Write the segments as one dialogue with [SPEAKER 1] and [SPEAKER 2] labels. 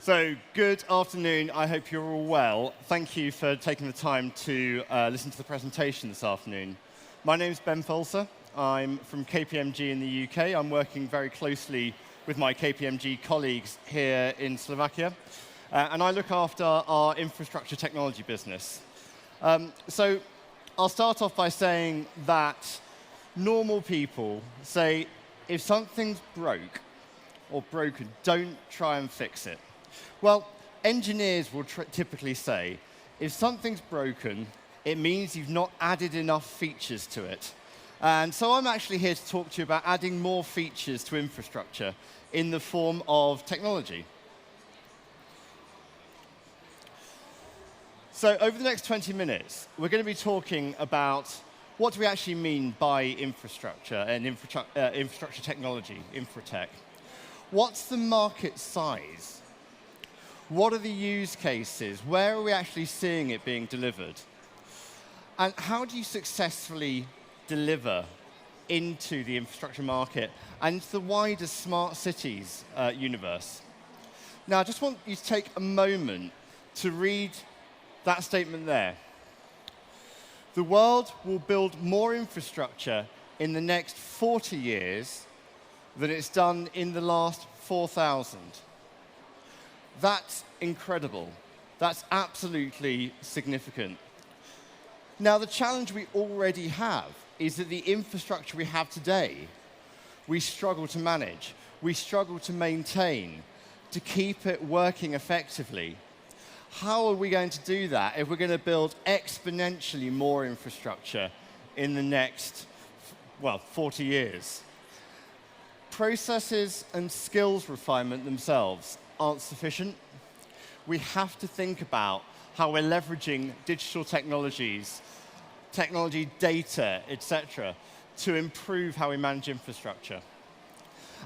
[SPEAKER 1] So, good afternoon. I hope you're all well. Thank you for taking the time to listen to the presentation this afternoon. My name is Ben Foulser. I'm from KPMG in the UK. I'm working very closely with my KPMG colleagues here in Slovakia. And I look after our infrastructure technology business. So, I'll start off by saying that normal people say, if something's broke or broken, don't try and fix it. Well, engineers will typically say, if something's broken, it means you've not added enough features to it. And so I'm actually here to talk to you about adding more features to infrastructure in the form of technology. So over the next 20 minutes, we're going to be talking about what do we actually mean by infrastructure and infrastructure technology, Infratech. What's the market size? What are the use cases? Where are we actually seeing it being delivered? And how do you successfully deliver into the infrastructure market and into the wider smart cities universe? Now, I just want you to take a moment to read that statement there. The world will build more infrastructure in the next 40 years than it's done in the last 4,000. That's incredible. That's absolutely significant. Now, the challenge we already have is that the infrastructure we have today, we struggle to manage, we struggle to maintain, to keep it working effectively. How are we going to do that if we're going to build exponentially more infrastructure in the next, 40 years? Processes and skills refinement themselves aren't sufficient. We have to think about how we're leveraging digital technologies, technology data, etc., to improve how we manage infrastructure.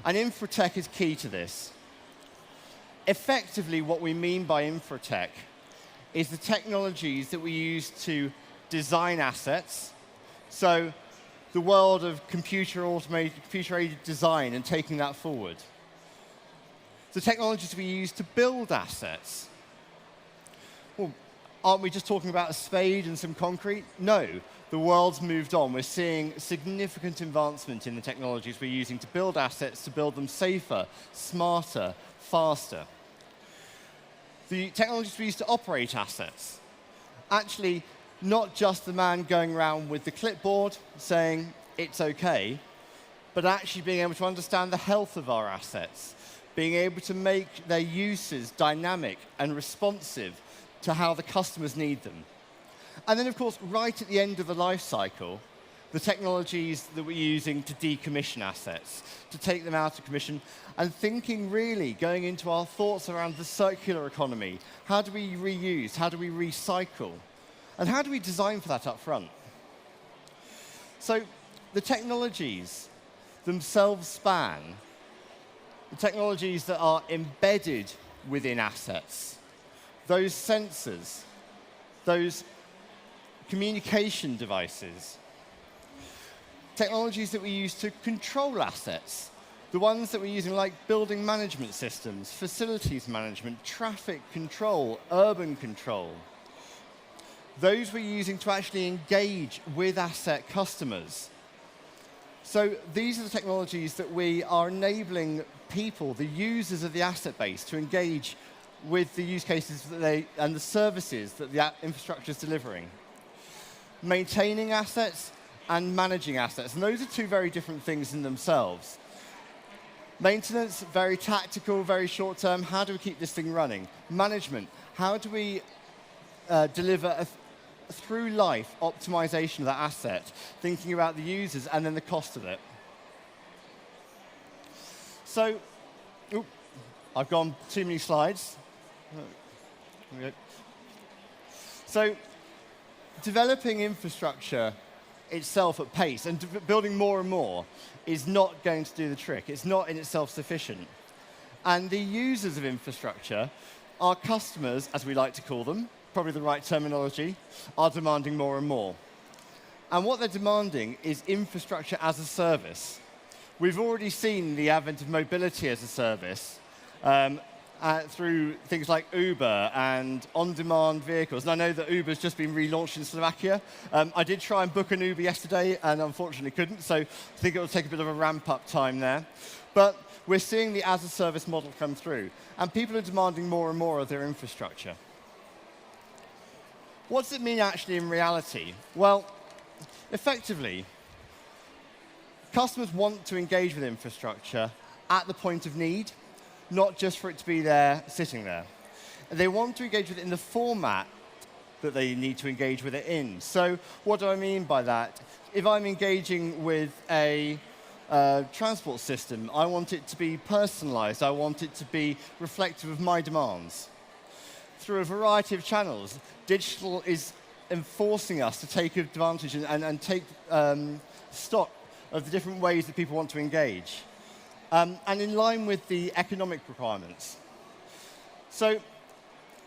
[SPEAKER 1] And Infratech is key to this. Effectively, what we mean by Infratech is the technologies that we use to design assets. So the world of computer-aided design and taking that forward. The technologies we use to build assets. Well, aren't we just talking about a spade and some concrete? No, the world's moved on. We're seeing significant advancement in the technologies we're using to build assets, to build them safer, smarter, faster. The technologies we use to operate assets. Actually, not just the man going around with the clipboard saying it's okay, but actually being able to understand the health of our assets, being able to make their uses dynamic and responsive to how the customers need them. And then, of course, right at the end of the life cycle, the technologies that we're using to decommission assets, to take them out of commission, and thinking really, going into our thoughts around the circular economy. How do we reuse? How do we recycle? And how do we design for that up front? So the technologies themselves span the technologies that are embedded within assets, those sensors, those communication devices, technologies that we use to control assets, the ones that we're using like building management systems, facilities management, traffic control, urban control. Those we're using to actually engage with asset customers. So these are the technologies that we are enabling people, the users of the asset base, to engage with the use cases and the services that the infrastructure is delivering. Maintaining assets and managing assets. And those are two very different things in themselves. Maintenance, very tactical, very short term. How do we keep this thing running? Management, how do we deliver a through life optimization of that asset, thinking about the users and then the cost of it. So, I've gone too many slides. So, developing infrastructure itself at pace and building more and more is not going to do the trick. It's not in itself sufficient. And the users of infrastructure, our customers, as we like to call them, probably the right terminology, are demanding more and more. And what they're demanding is infrastructure as a service. We've already seen the advent of mobility as a service through things like Uber and on-demand vehicles. And I know that Uber's just been relaunched in Slovakia. I did try and book an Uber yesterday and unfortunately couldn't, so I think it will take a bit of a ramp-up time there. But we're seeing the as-a-service model come through, and people are demanding more and more of their infrastructure. What does it mean actually in reality? Well, effectively, customers want to engage with infrastructure at the point of need, not just for it to be there, sitting there. They want to engage with it in the format that they need to engage with it in. So what do I mean by that? If I'm engaging with a transport system, I want it to be personalized. I want it to be reflective of my demands. Through a variety of channels, digital is enforcing us to take advantage and take stock of the different ways that people want to engage. And in line with the economic requirements. So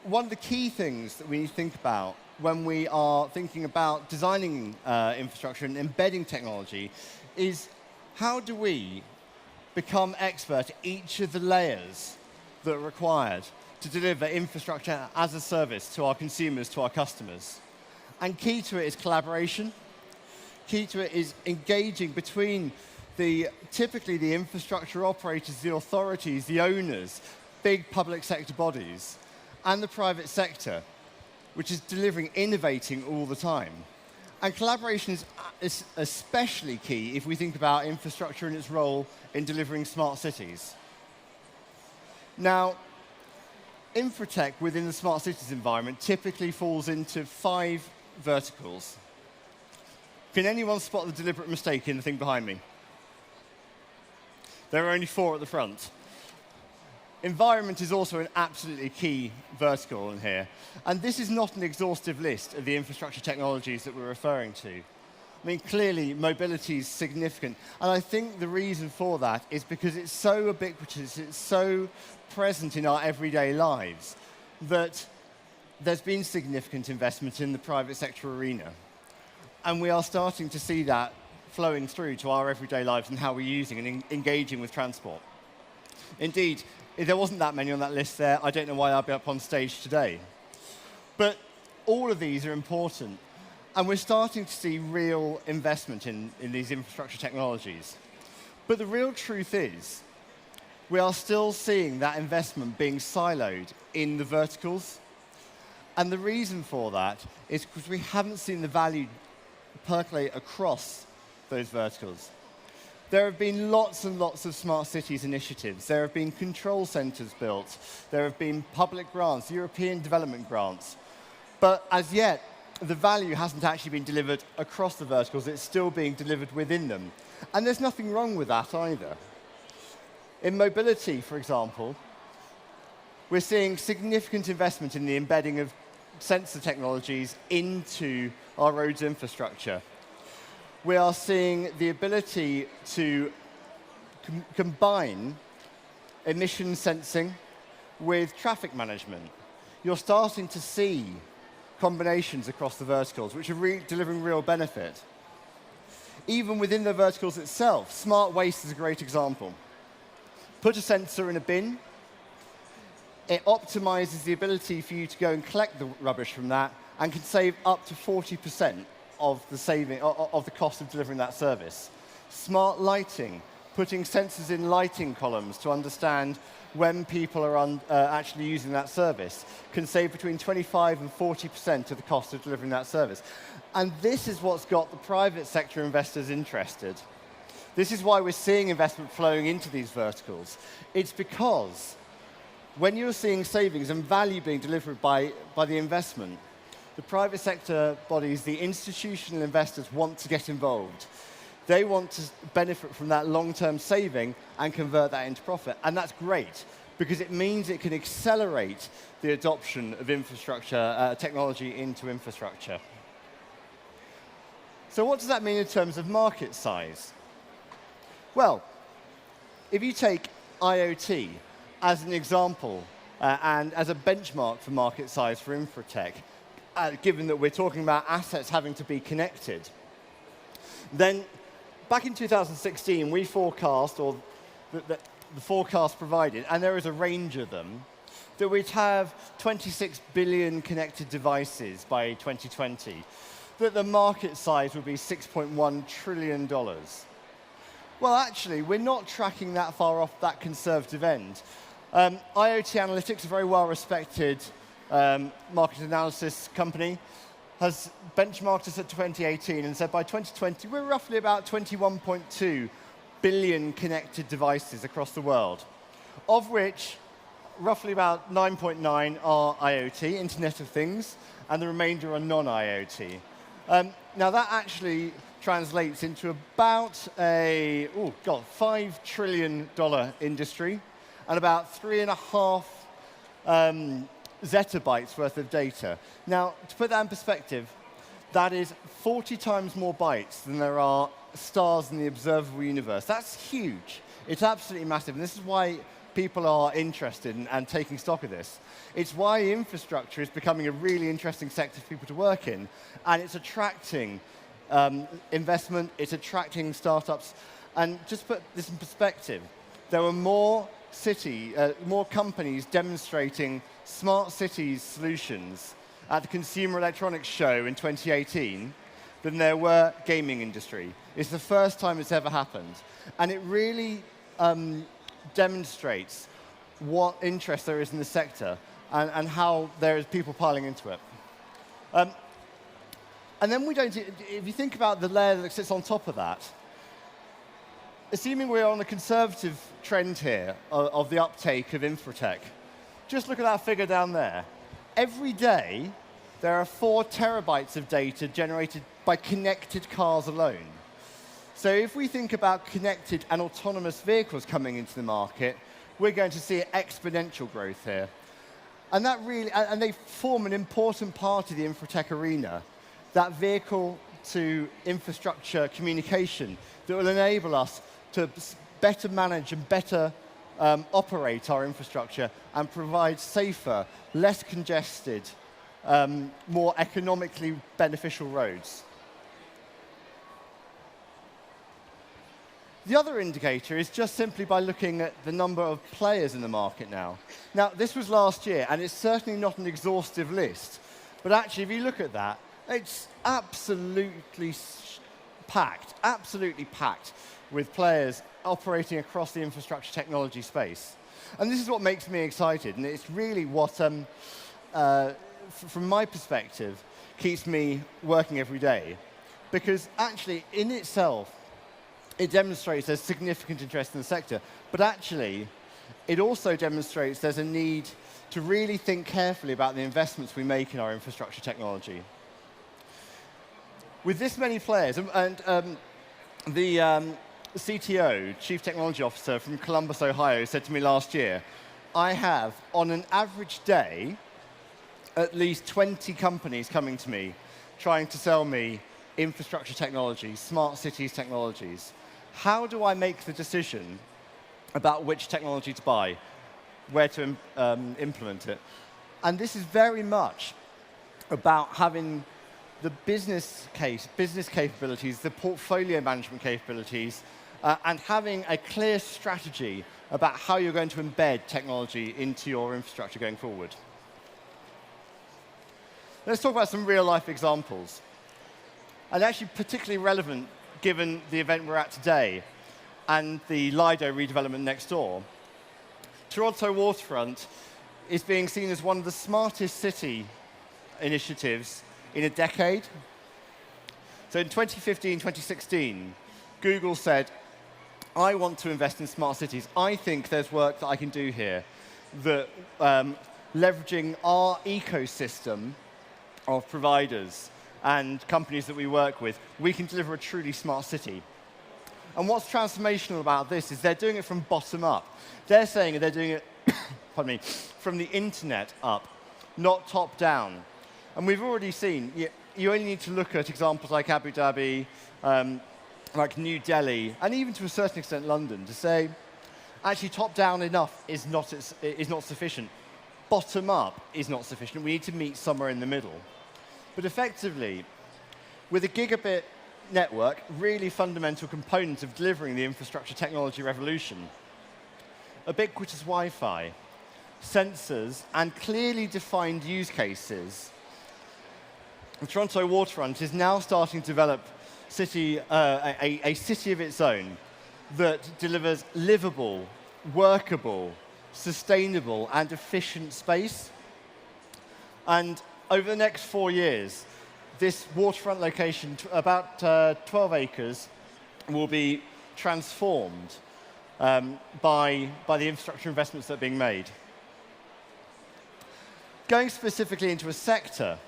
[SPEAKER 1] one of the key things that we need to think about when we are thinking about designing infrastructure and embedding technology is how do we become expert at each of the layers that are required to deliver infrastructure as a service to our consumers, to our customers. And key to it is collaboration. Key to it is engaging between typically the infrastructure operators, the authorities, the owners, big public sector bodies, and the private sector, which is delivering, innovating all the time. And collaboration is especially key if we think about infrastructure and its role in delivering smart cities. Now, Infratech within the smart cities environment typically falls into 5 verticals. Can anyone spot the deliberate mistake in the thing behind me? There are only 4 at the front. Environment is also an absolutely key vertical in here. And this is not an exhaustive list of the infrastructure technologies that we're referring to. I mean, clearly, mobility is significant. And I think the reason for that is because it's so ubiquitous, it's so present in our everyday lives, that there's been significant investment in the private sector arena. And we are starting to see that flowing through to our everyday lives and how we're using and engaging with transport. Indeed, if there wasn't that many on that list there, I don't know why I'd be up on stage today. But all of these are important. And we're starting to see real investment in these infrastructure technologies. But the real truth is, we are still seeing that investment being siloed in the verticals. And the reason for that is because we haven't seen the value percolate across those verticals. There have been lots and lots of smart cities initiatives. There have been control centers built. There have been public grants, European development grants. But as yet, the value hasn't actually been delivered across the verticals. It's still being delivered within them. And there's nothing wrong with that either. In mobility, for example, we're seeing significant investment in the embedding of sensor technologies into our roads infrastructure. We are seeing the ability to combine emission sensing with traffic management. You're starting to see combinations across the verticals, which are delivering real benefit. Even within the verticals itself, smart waste is a great example. Put a sensor in a bin. It optimizes the ability for you to go and collect the rubbish from that and can save up to 40% of the cost of delivering that service. Smart lighting, putting sensors in lighting columns to understand when people are actually using that service, can save between 25 and 40% of the cost of delivering that service. And this is what's got the private sector investors interested. This is why we're seeing investment flowing into these verticals. It's because when you're seeing savings and value being delivered by the investment, the private sector bodies, the institutional investors want to get involved. They want to benefit from that long-term saving and convert that into profit. And that's great, because it means it can accelerate the adoption of infrastructure, technology into infrastructure. So what does that mean in terms of market size? Well, if you take IoT as an example and as a benchmark for market size for Infratech, given that we're talking about assets having to be connected, then back in 2016, we forecast, or the forecast provided, and there is a range of them, that we'd have 26 billion connected devices by 2020, that the market size would be $6.1 trillion. Well, actually, we're not tracking that far off that conservative end. IoT Analytics, a very well-respected market analysis company, has benchmarked us at 2018 and said by 2020, we're roughly about 21.2 billion connected devices across the world, of which roughly about 9.9 are IoT, Internet of Things, and the remainder are non-IoT. Now, that actually translates into about a $5 trillion industry and about 3.5 zettabytes worth of data. Now, to put that in perspective, that is 40 times more bytes than there are stars in the observable universe. That's huge. It's absolutely massive, and this is why people are interested and taking stock of this. It's why infrastructure is becoming a really interesting sector for people to work in, and it's attracting investment, it's attracting startups. And just to put this in perspective, there were more companies demonstrating smart cities solutions at the Consumer Electronics Show in 2018 than there were gaming industry. It's the first time it's ever happened. And it really demonstrates what interest there is in the sector and how there is people piling into it. And then if you think about the layer that sits on top of that, assuming we're on a conservative trend here of the uptake of Infratech, just look at that figure down there. Every day, there are 4 terabytes of data generated by connected cars alone. So if we think about connected and autonomous vehicles coming into the market, we're going to see exponential growth here. And they form an important part of the Infratech arena, that vehicle to infrastructure communication that will enable us to better manage and better operate our infrastructure and provide safer, less congested, more economically beneficial roads. The other indicator is just simply by looking at the number of players in the market now. Now, this was last year, and it's certainly not an exhaustive list. But actually, if you look at that, it's absolutely packed with players operating across the infrastructure technology space. And this is what makes me excited, and it's really what, from my perspective, keeps me working every day. Because actually, in itself, it demonstrates there's significant interest in the sector, but actually, it also demonstrates there's a need to really think carefully about the investments we make in our infrastructure technology. With this many players, and the CTO, Chief Technology Officer from Columbus, Ohio, said to me last year, I have, on an average day, at least 20 companies coming to me trying to sell me infrastructure technologies, smart cities technologies. How do I make the decision about which technology to buy, where to implement it? And this is very much about having the business capabilities, the portfolio management capabilities, and having a clear strategy about how you're going to embed technology into your infrastructure going forward. Let's talk about some real-life examples. And actually particularly relevant given the event we're at today and the Lido redevelopment next door. Toronto Waterfront is being seen as one of the smartest city initiatives in a decade. So in 2015, 2016, Google said, I want to invest in smart cities. I think there's work that I can do here that leveraging our ecosystem of providers and companies that we work with, we can deliver a truly smart city. And what's transformational about this is they're doing it from bottom up. They're saying they're doing it pardon me, from the internet up, not top down. And we've already seen, you only need to look at examples like Abu Dhabi, like New Delhi, and even to a certain extent London, to say, actually top down enough is not sufficient. Bottom up is not sufficient. We need to meet somewhere in the middle. But effectively, with a gigabit network, really fundamental component of delivering the infrastructure technology revolution, ubiquitous Wi-Fi, sensors, and clearly defined use cases, the Toronto waterfront is now starting to develop a city of its own that delivers livable, workable, sustainable, and efficient space. And over the next 4 years, this waterfront location, about 12 acres, will be transformed by the infrastructure investments that are being made. Going specifically into a sector,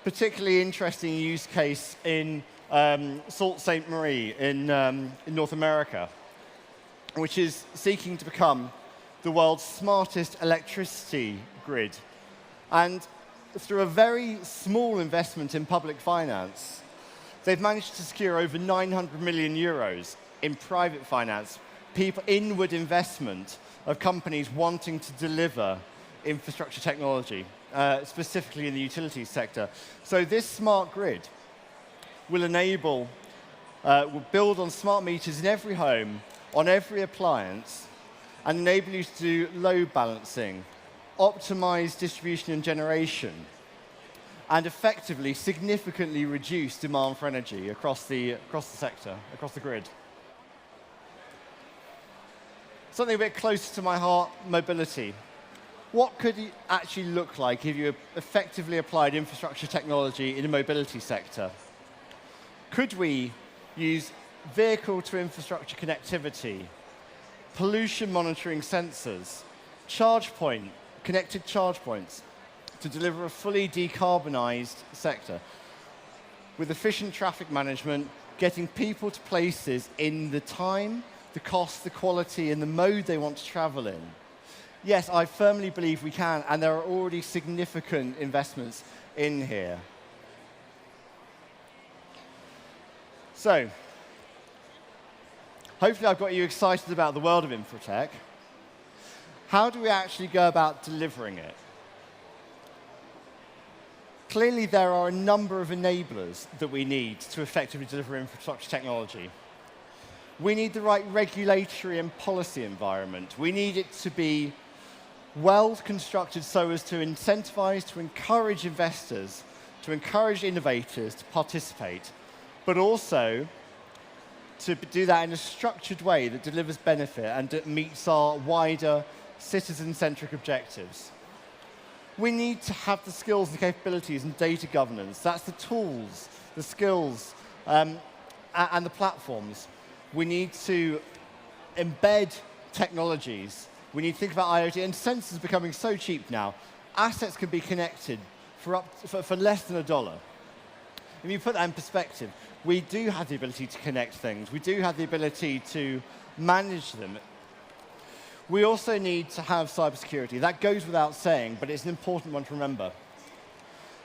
[SPEAKER 1] particularly interesting use case in Sault Ste. Marie in North America, which is seeking to become the world's smartest electricity grid. And through a very small investment in public finance, they've managed to secure over 900 million euros in private finance, inward investment of companies wanting to deliver infrastructure technology, specifically in the utilities sector. So this smart grid will will build on smart meters in every home, on every appliance, and enable you to do load balancing, optimize distribution and generation, and effectively significantly reduce demand for energy across the sector, across the grid. Something a bit closer to my heart, mobility. What could it actually look like if you effectively applied infrastructure technology in the mobility sector? Could we use vehicle-to-infrastructure connectivity, pollution monitoring sensors, connected charge points, to deliver a fully decarbonized sector with efficient traffic management, getting people to places in the time, the cost, the quality, and the mode they want to travel in? Yes, I firmly believe we can, and there are already significant investments in here. So, hopefully I've got you excited about the world of Infratech. How do we actually go about delivering it? Clearly, there are a number of enablers that we need to effectively deliver infrastructure technology. We need the right regulatory and policy environment. We need it to be well constructed so as to incentivize, to encourage investors, to encourage innovators to participate, but also to do that in a structured way that delivers benefit and that meets our wider citizen-centric objectives. We need to have the skills and capabilities and data governance. That's the tools, the skills, and the platforms. We need to embed technologies. We need to think about IoT, and sensors are becoming so cheap now. Assets can be connected for less than $1. If you put that in perspective, we do have the ability to connect things. We do have the ability to manage them. We also need to have cybersecurity. That goes without saying, but it's an important one to remember.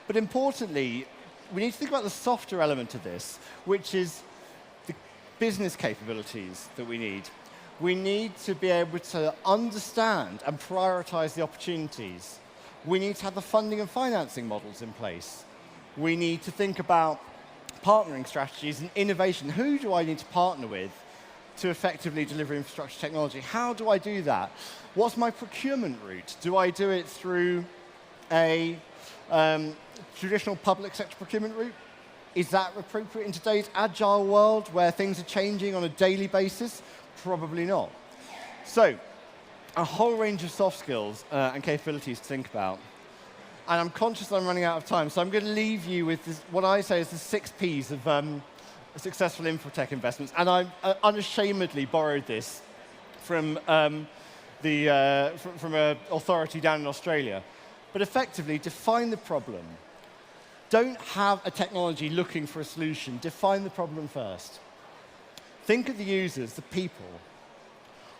[SPEAKER 1] But importantly, we need to think about the softer element of this, which is the business capabilities that we need. We need to be able to understand and prioritize the opportunities. We need to have the funding and financing models in place. We need to think about partnering strategies and innovation. Who do I need to partner with to effectively deliver infrastructure technology? How do I do that? What's my procurement route? Do I do it through a traditional public sector procurement route? Is that appropriate in today's agile world where things are changing on a daily basis? Probably not. So, a whole range of soft skills and capabilities to think about. And I'm conscious that I'm running out of time, so I'm going to leave you with this, what I say is the 6 Ps of successful Infratech investments. And I unashamedly borrowed this from an authority down in Australia. But effectively, define the problem. Don't have a technology looking for a solution. Define the problem first. Think of the users, the people.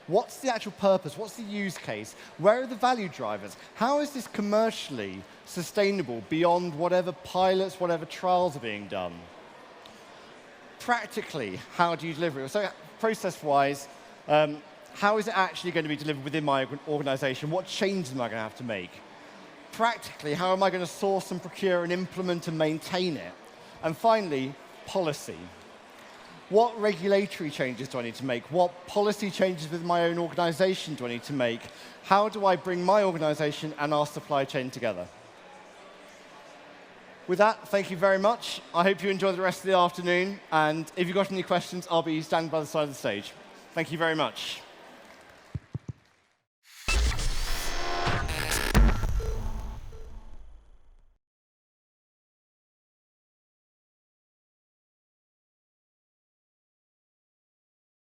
[SPEAKER 1] What's the actual purpose? What's the use case? Where are the value drivers? How is this commercially sustainable beyond whatever pilots, whatever trials are being done? Practically, how do you deliver it? So process-wise, how is it actually going to be delivered within my organization? What changes am I going to have to make? Practically, how am I going to source and procure and implement and maintain it? And finally, policy. What regulatory changes do I need to make? What policy changes with my own organization do I need to make? How do I bring my organization and our supply chain together? With that, thank you very much. I hope you enjoy the rest of the afternoon. And if you've got any questions, I'll be standing by the side of the stage. Thank you very much.